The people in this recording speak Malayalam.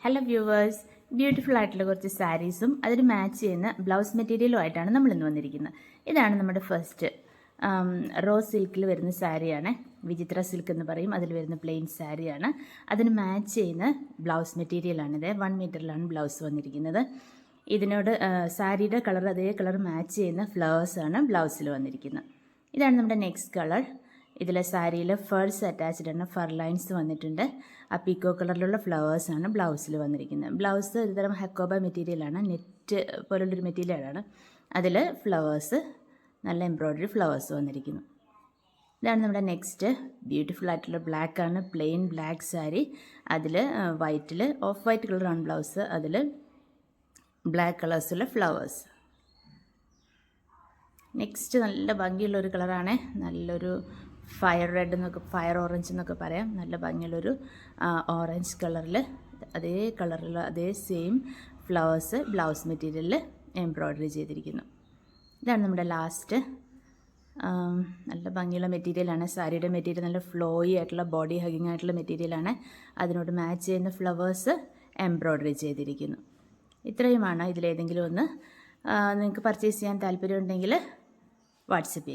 ഹലോ വ്യൂവേഴ്സ്, ബ്യൂട്ടിഫുൾ ആയിട്ടുള്ള കുറച്ച് സാരീസും അതിന് മാച്ച് ചെയ്യുന്ന ബ്ലൗസ് മെറ്റീരിയലും ആയിട്ടാണ് നമ്മൾ ഇന്ന് വന്നിരിക്കുന്നത്. ഇതാണ് നമ്മുടെ ഫസ്റ്റ് റോസ് സിൽക്കിൽ വരുന്ന സാരിയാണ്. വിചിത്ര സിൽക്ക് എന്ന് പറയും. അതിൽ വരുന്ന പ്ലെയിൻ സാരിയാണ്. അതിന് മാച്ച് ചെയ്യുന്ന ബ്ലൗസ് മെറ്റീരിയലാണിത്. 1 മീറ്ററിലാണ് ബ്ലൗസ് വന്നിരിക്കുന്നത്. ഇതിനോട് സാരിയുടെ കളർ അതേ കളർ മാച്ച് ചെയ്യുന്ന ഫ്ലവേഴ്സാണ് ബ്ലൗസിൽ വന്നിരിക്കുന്നത്. ഇതാണ് നമ്മുടെ നെക്സ്റ്റ് കളർ. ഇതിലെ സാരിയിൽ ഫേഴ്സ് അറ്റാച്ച്ഡ് ആണ്. ഫർ ലൈൻസ് വന്നിട്ടുണ്ട്. ആ പീക്കോ കളറിലുള്ള ഫ്ലവേഴ്സാണ് ബ്ലൗസിൽ വന്നിരിക്കുന്നത്. ബ്ലൗസ് ഒരുതരം ഹക്കോബ മെറ്റീരിയലാണ്. നെറ്റ് പോലുള്ളൊരു മെറ്റീരിയലാണ്. അതിൽ ഫ്ലവേഴ്സ്, നല്ല എംബ്രോയ്ഡറി ഫ്ലവേഴ്സ് വന്നിരിക്കുന്നു. ഇതാണ് നമ്മുടെ നെക്സ്റ്റ് ബ്യൂട്ടിഫുൾ ആയിട്ടുള്ള ബ്ലാക്ക് ആണ്. Plain black sari. അതിൽ വൈറ്റിൽ ഓഫ് വൈറ്റ് കളറാണ് ബ്ലൗസ്. അതിൽ ബ്ലാക്ക് കളേഴ്സുള്ള ഫ്ലവേഴ്സ്. നെക്സ്റ്റ് നല്ല ഭംഗിയുള്ളൊരു കളറാണ്. നല്ലൊരു ഫയർ റെഡ് എന്നൊക്കെ, ഫയർ ഓറഞ്ച് എന്നൊക്കെ പറയാം. നല്ല ഭംഗിയുള്ളൊരു ഓറഞ്ച് കളറിൽ അതേ കളറിൽ അതേ സെയിം ഫ്ലവേഴ്സ് ബ്ലൗസ് മെറ്റീരിയലിൽ എംബ്രോയ്ഡറി ചെയ്തിരിക്കുന്നു. ഇതാണ് നമ്മുടെ ലാസ്റ്റ്. നല്ല ഭംഗിയുള്ള മെറ്റീരിയലാണ്. സാരിയുടെ മെറ്റീരിയൽ നല്ല ഫ്ലോയി ആയിട്ടുള്ള, ബോഡി ഹഗിങ് ആയിട്ടുള്ള മെറ്റീരിയലാണ്. അതിനോട് മാച്ച് ചെയ്യുന്ന ഫ്ലവേഴ്സ് എംബ്രോയ്ഡറി ചെയ്തിരിക്കുന്നു. ഇത്രയുമാണ്. ഇതിലേതെങ്കിലും ഒന്ന് നിങ്ങൾക്ക് പർച്ചേസ് ചെയ്യാൻ താല്പര്യമുണ്ടെങ്കിൽ വാട്സപ്പ് ചെയ്യുക.